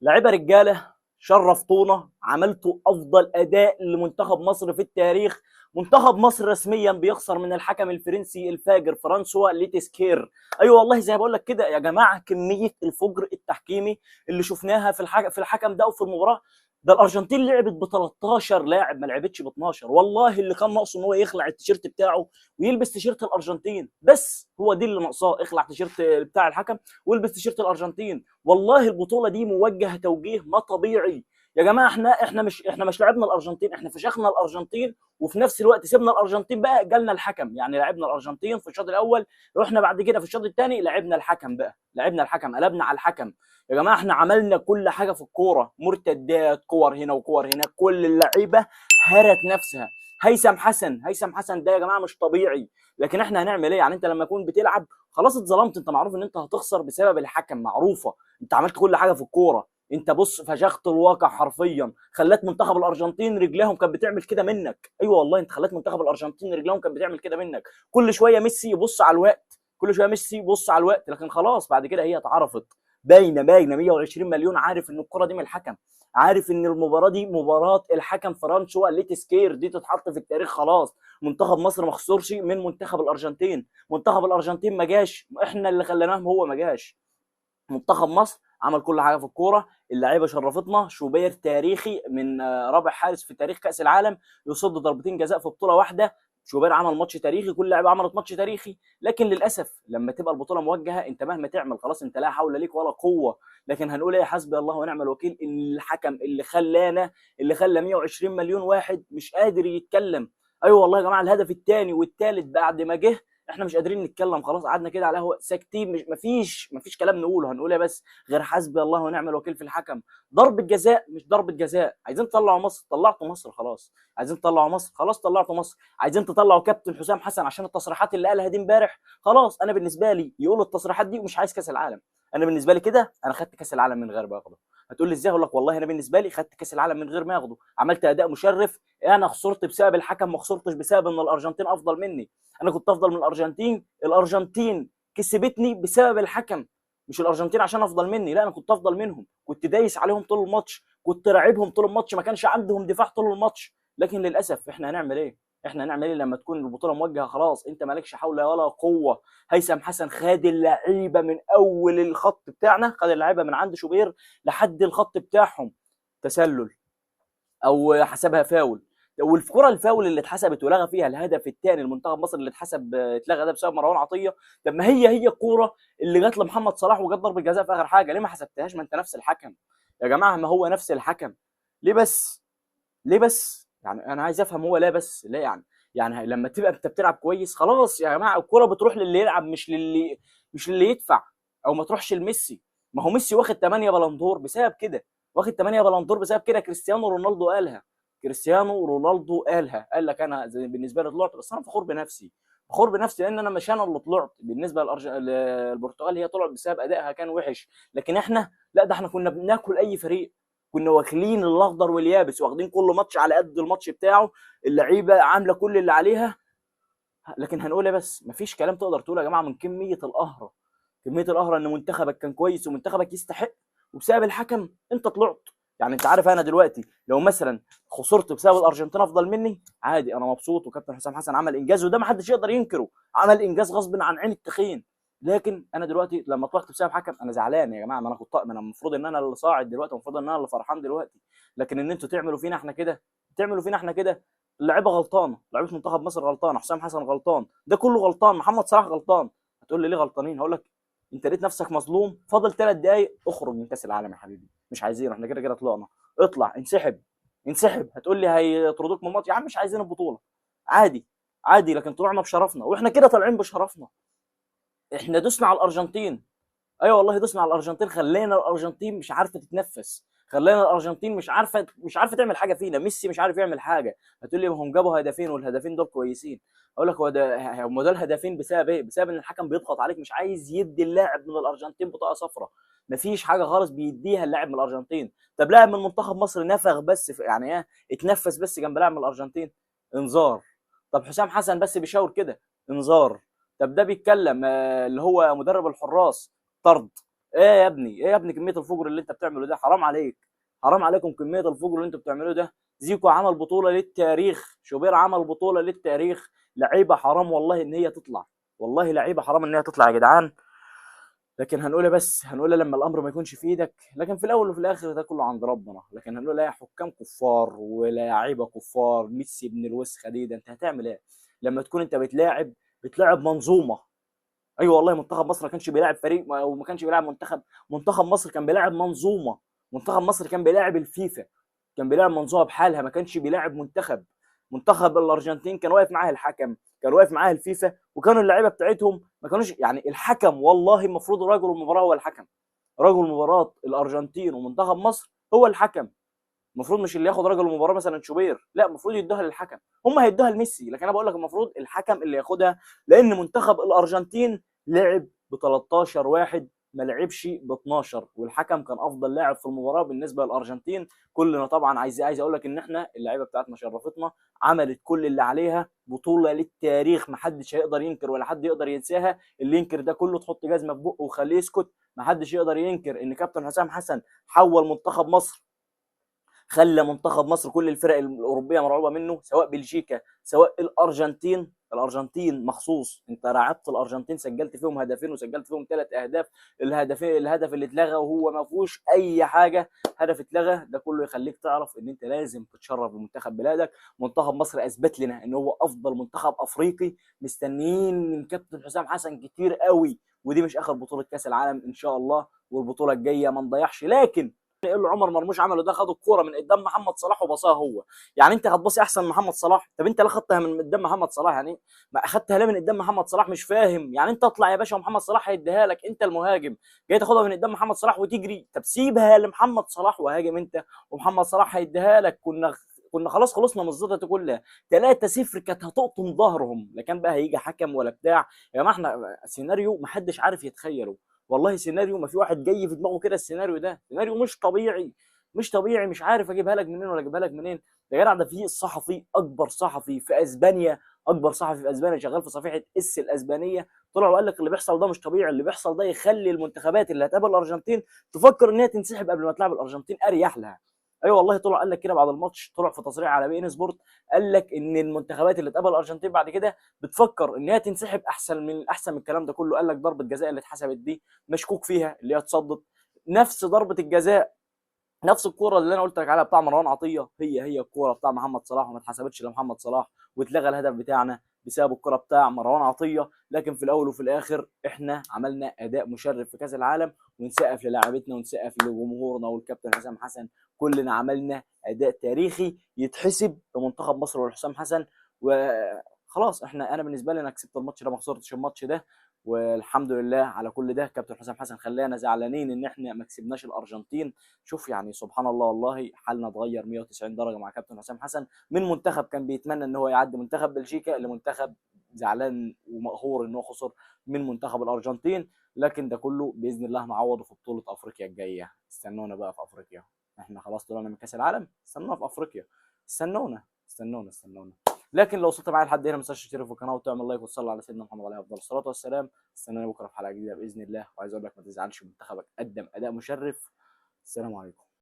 لعيبه رجاله، شرفتونا، عملتوا افضل اداء لمنتخب مصر في التاريخ. منتخب مصر رسميا بيخسر من الحكم الفرنسي الفاجر فرانسوا ليتسكير. ايوه والله زي ما بقول لك كده يا جماعه، كميه الفجر التحكيمي اللي شفناها في الحكم ده وفي المباراه. ده الارجنتين لعبت ب 13 لاعب، ما لعبتش ب 12. والله اللي كان ناقصه ان هو يخلع التيشيرت بتاعه ويلبس تيشيرت الارجنتين، بس هو دي اللي ناقصاه، اخلع تيشيرت بتاع الحكم والبس تيشيرت الارجنتين. والله البطوله دي موجهه توجيه ما طبيعي. يا جماعه احنا مش لعبنا الارجنتين، احنا فشخنا الارجنتين وفي نفس الوقت سيبنا الارجنتين بقى جالنا الحكم. يعني لعبنا الارجنتين في الشوط الاول، رحنا بعد كده في الشوط الثاني لعبنا الحكم، بقى لعبنا الحكم، قلبنا على الحكم. يا جماعه احنا عملنا كل حاجه في الكوره، مرتدات، كور هنا وكور هنا، كل اللعيبه هرت نفسها. هيثم حسن ده يا جماعه مش طبيعي. لكن احنا هنعمل ايه؟ يعني انت لما تكون بتلعب خلاص اتظلمت، انت معروف ان انت هتخسر بسبب الحكم، معروفه. انت عملت كل حاجه في الكوره، انت بص فشخت الواقع حرفيا، خلت منتخب الارجنتين رجليهم كانت بتعمل كده منك. ايوه والله انت خلت منتخب الارجنتين رجليهم كانت بتعمل كده منك. كل شويه ميسي يبص على الوقت، كل شويه ميسي يبص على الوقت، لكن خلاص بعد كده هي اتعرفت. باينه 120 مليون عارف ان الكره دي من الحكم، عارف ان المباراه دي مباراه الحكم فرانسوا ليتسكير، دي تتحط في التاريخ خلاص. منتخب مصر ما خسرش من منتخب الارجنتين، منتخب الارجنتين ما جاش، احنا اللي خليناهم هو ما جاش. منتخب مصر عمل كل حاجه في الكوره، اللعيبه شرفتنا. شوبير تاريخي من رابع حارس في تاريخ كاس العالم يصد ضربتين جزاء في بطوله واحده. شوبير عمل ماتش تاريخي، كل لعيبه عملت ماتش تاريخي. لكن للاسف لما تبقى البطوله موجهه، انت مهما تعمل خلاص انت لا حول ليك ولا قوه. لكن هنقول ايه؟ حسبي الله ونعم الوكيل. الحكم اللي خلى 120 مليون واحد مش قادر يتكلم. ايوه والله يا جماعه، الهدف الثاني والثالث بعد ما جه احنا مش قادرين نتكلم، خلاص قعدنا كده على قهوه ساكتين، مفيش كلام نقوله. هنقول ايه بس غير حسبي الله ونعم الوكيل في الحكم؟ ضربه جزاء مش ضربه جزاء. عايزين تطلعوا مصر، طلعتوا مصر خلاص. عايزين تطلعوا مصر، خلاص طلعتوا مصر. عايزين تطلعوا كابتن حسام حسن عشان التصريحات اللي قالها دي امبارح، خلاص. انا بالنسبه لي يقول التصريحات دي ومش عايز كاس العالم. انا بالنسبه لي كده انا خدت كاس العالم من غير ما اخده. هتقول لي ازاي؟ اقول لك والله انا بالنسبه لي خدت كاس العالم من غير ما اخده، عملت اداء مشرف. انا خسرت بسبب الحكم، ما خسرتش بسبب ان الارجنتين افضل مني. انا كنت افضل من الارجنتين كسبتني بسبب الحكم، مش الارجنتين عشان افضل مني، لا انا كنت افضل منهم، كنت دايس عليهم طول الماتش، كنت راعبهم طول الماتش، ما كانش عندهم دفاع طول الماتش. لكن للاسف احنا هنعمل ايه؟ لما تكون البطوله موجهه خلاص انت مالكش حول ولا قوه. هيثم حسن خد اللعيبه من اول الخط بتاعنا، خد اللعيبه من عند شوبير لحد الخط بتاعهم تسلل او حسبها فاول. والكره الفاول اللي اتحسبت ولغى فيها الهدف الثاني لمنتخب مصر اللي اتلغى ده بسبب مروان عطيه. طب ما هي الكوره اللي جت لمحمد صلاح وجت ضربه جزاء في اخر حاجه، ليه ما حسبتهاش؟ ما انت نفس الحكم يا جماعه، ما هو نفس الحكم. ليه بس يعني انا عايز افهم، هو لا بس ليه يعني لما تبقى انت بتلعب كويس خلاص يا جماعه الكوره بتروح للي يلعب، مش للي يدفع، او ما تروحش لميسي. ما هو ميسي واخد 8 بلندور بسبب كده، واخد 8 بلندور بسبب كده. كريستيانو رونالدو قالها، قال لك انا بالنسبه لي طلعت، بس انا فخور بنفسي لان انا مش انا اللي طلعت. بالنسبه للبرتغال هي طلعت بسبب ادائها كان وحش، لكن احنا لا، ده احنا كنا بناكل اي فريق، كنا واكلين الاخضر واليابس، واخدين كل ماتش على قد الماتش بتاعه، اللعيبه عامله كل اللي عليها. لكن هنقول ايه بس؟ مفيش كلام تقدر تقوله يا جماعه من كميه القهره ان منتخبك كان كويس ومنتخبك يستحق، وبسبب الحكم انت طلعت. يعني انت عارف انا دلوقتي لو مثلا خسرت بسبب الارجنتين افضل مني عادي، انا مبسوط، وكابتن حسام حسن عمل انجاز وده ما حدش يقدر ينكره، عمل انجاز غصب عن عين التخين. لكن انا دلوقتي لما طلعت بسبب حكم انا زعلان يا جماعه، ما انا المفروض ان انا اللي صاعد دلوقتي، المفروض ان انا اللي فرحان دلوقتي. لكن ان انتوا تعملوا فينا احنا كده، اللعيبه غلطانه، لعيبه منتخب مصر غلطانه، حسام حسن غلطان، ده كله غلطان، محمد صلاح غلطان. هتقول لي ليه غلطانين؟ هقول لك انت لقيت نفسك مظلوم، فاضل 3 دقائق اخرج من كاس العالم يا حبيبي، مش عايزين، احنا كده كده طلعنا، اطلع انسحب. هتقول لي هيطردوك من الماتش، يا عم مش عايزين البطوله، عادي عادي، لكن طلعنا بشرفنا، واحنا كده طالعين بشرفنا. احنا دوسنا على الارجنتين، ايوه والله دوسنا على الارجنتين، خلينا الارجنتين مش عارفه تتنفس، خلينا الارجنتين مش عارفه تعمل حاجه فينا، ميسي مش عارف يعمل حاجه. هتقول لي هم جابوا هدفين والهدفين دول كويسين، اقول لك هو ده، هم دول هدفين بسبب ايه؟ بسبب ان الحكم بيضغط عليك، مش عايز يدي اللاعب من الارجنتين بطاقه صفراء، مفيش حاجه خالص بيديها اللاعب من الارجنتين. طب لاعب من منتخب مصر نفخ بس يعني ايه، اتنفس بس جنب لاعب من الارجنتين، انذار. طب حسام حسن بس بيشاور كده، انذار. طب ده بيتكلم اللي هو مدرب الحراس، طرد. ايه يا ابني، ايه يا ابني كميه الفجر اللي انت بتعمله ده؟ حرام عليك، حرام عليكم كميه الفجر اللي انتوا بتعملوه ده. زيكو عمل بطوله للتاريخ، شوبير عمل بطوله للتاريخ، لعيبه حرام والله ان هي تطلع، والله لعيبه حرام ان هي تطلع يا جدعان. لكن هنقولها، بس هنقولها لما الامر ما يكونش في ايدك، لكن في الاول وفي الاخر ده كله عند ربنا. لكن هنقول لا حكام كفار ولا لعيبه كفار، ميسي ابن الوسخه دي، ده انت هتعمل ايه لما تكون انت بتلاعب منظومه؟ ايوه والله منتخب مصر ما كانش بيلاعب فريق وما كانش بيلاعب منتخب، منتخب مصر كان بيلاعب منظومه، منتخب مصر كان بيلاعب الفيفا، كان بيلاعب منظومه بحالها، ما كانش بيلاعب منتخب. منتخب الارجنتين كان واقف معاه الحكم، كان واقف معاه الفيفا، وكانوا اللعيبه بتاعتهم ما كانوش يعني الحكم، والله المفروض رجل المباراه هو الحكم، رجل مباراه الارجنتين ومنتخب مصر هو الحكم. المفروض مش اللي ياخد رجل المباراه مثلا شوبير، لا المفروض يدوها للحكم. هم هيدوها لميسي، لكن انا بقول لك المفروض الحكم اللي ياخدها، لان منتخب الارجنتين لعب ب 13 واحد، ما لعبش ب 12، والحكم كان افضل لاعب في المباراه بالنسبه للارجنتين. كلنا طبعا عايز اقول لك ان احنا اللعيبه بتاعتنا شرفتنا، عملت كل اللي عليها، بطوله للتاريخ ما حدش هيقدر ينكر ولا حد يقدر ينساها. اللي ينكر ده كله تحط جزمه في بقه وخليه يسكت. ما حدش يقدر ينكر ان كابتن حسام حسن حول منتخب مصر، خلى منتخب مصر كل الفرق الاوروبيه مرعوبه منه، سواء بلجيكا سواء الارجنتين. الارجنتين مخصوص انت راعبت الارجنتين، سجلت فيهم هدفين وسجلت فيهم 3 اهداف. الهدف اللي اتلغى وهو ما فيهوش اي حاجه، هدف اتلغى، ده كله يخليك تعرف ان انت لازم تتشرف بمنتخب بلادك. منتخب مصر اثبت لنا ان هو افضل منتخب افريقي، مستنيين من كابتن حسام حسن كتير قوي، ودي مش اخر بطوله كاس العالم ان شاء الله، والبطوله الجايه ما نضيعش. لكن ايه اللي عمر مرموش عمله ده؟ خد الكوره من قدام محمد صلاح وبصاها هو. يعني انت هتبصي احسن من محمد صلاح؟ طب انت لا خدتها من قدام محمد صلاح يعني، ما اخدتها ليه من قدام محمد صلاح؟ مش فاهم يعني. انت اطلع يا باشا ومحمد صلاح هيديها لك، انت المهاجم جاي تاخدها من قدام محمد صلاح وتجري؟ طب سيبها لمحمد صلاح وهاجم انت، ومحمد صلاح هيديها لك. كنا خلاص خلصنا من الزيطه دي كلها. 3-0 كانت هتقطم ظهرهم، لا كان بقى هيجي حكم ولا بتاع. يا جماعه احنا سيناريو ما حدش عارف يتخيله، والله سيناريو ما في واحد جاي في دماغه كده. السيناريو ده سيناريو مش طبيعي، مش طبيعي، مش عارف اجيبها لك منين ولا اجيبها لك منين. يا جدع ده في الصحفي، اكبر صحفي في اسبانيا، اكبر صحفي في اسبانيا شغال في صفيحه الاسبانيه، طلع وقال لك اللي بيحصل ده مش طبيعي، اللي بيحصل ده يخلي المنتخبات اللي هتقابل الارجنتين تفكر ان هي تنسحب قبل ما تلعب الارجنتين، اريح لها. ايوه والله طلع قال لك كده بعد الماتش، طلع في تصريح على بي ان سبورت، قال لك ان المنتخبات اللي تقابل الارجنتين بعد كده بتفكر ان هي تنسحب احسن من الكلام ده كله. قال لك ضربه جزاء اللي اتحسبت دي مشكوك فيها، اللي هي اتصدت، نفس ضربه الجزاء، نفس الكوره اللي انا قلت لك عليها بتاع مروان عطيه، هي الكوره بتاع محمد صلاح وما اتحسبتش لمحمد صلاح، واتلغى الهدف بتاعنا بسبب الكوره بتاع مروان عطيه. لكن في الاول وفي الاخر احنا عملنا اداء مشرف في كاس العالم، ونسقف للاعبتنا ونسقف لجمهورنا والكابتن حسام حسن. كلنا عملنا اداء تاريخي يتحسب لمنتخب مصر والحسام حسن. وخلاص انا بالنسبه لي انا كسبت الماتش ده، ما خسرتش الماتش ده، والحمد لله على كل ده. كابتن حسام حسن خلانا زعلانين ان احنا ما كسبناش الارجنتين. شوف يعني سبحان الله، والله حالنا اتغير 190 درجه مع كابتن حسام حسن، من منتخب كان بيتمنى ان هو يعدي منتخب بلجيكا، لمنتخب زعلان ومقهور ان هو خسر من منتخب الارجنتين. لكن ده كله باذن الله نعوضه في بطوله افريقيا الجايه. استنونا بقى في افريقيا، احنا خلاص طلعنا من كاس العالم، استنونا في افريقيا، استنونا. لكن لو وصلت معايا لحد هنا ما تنساش تشترك في القناه وتعمل لايك وتصلي على سيدنا محمد عليه افضل الصلاه والسلام. استناني بكره في حلقه جديده باذن الله، وعايز اقول لك ما تزعلش، منتخبك قدم اداء مشرف. السلام عليكم.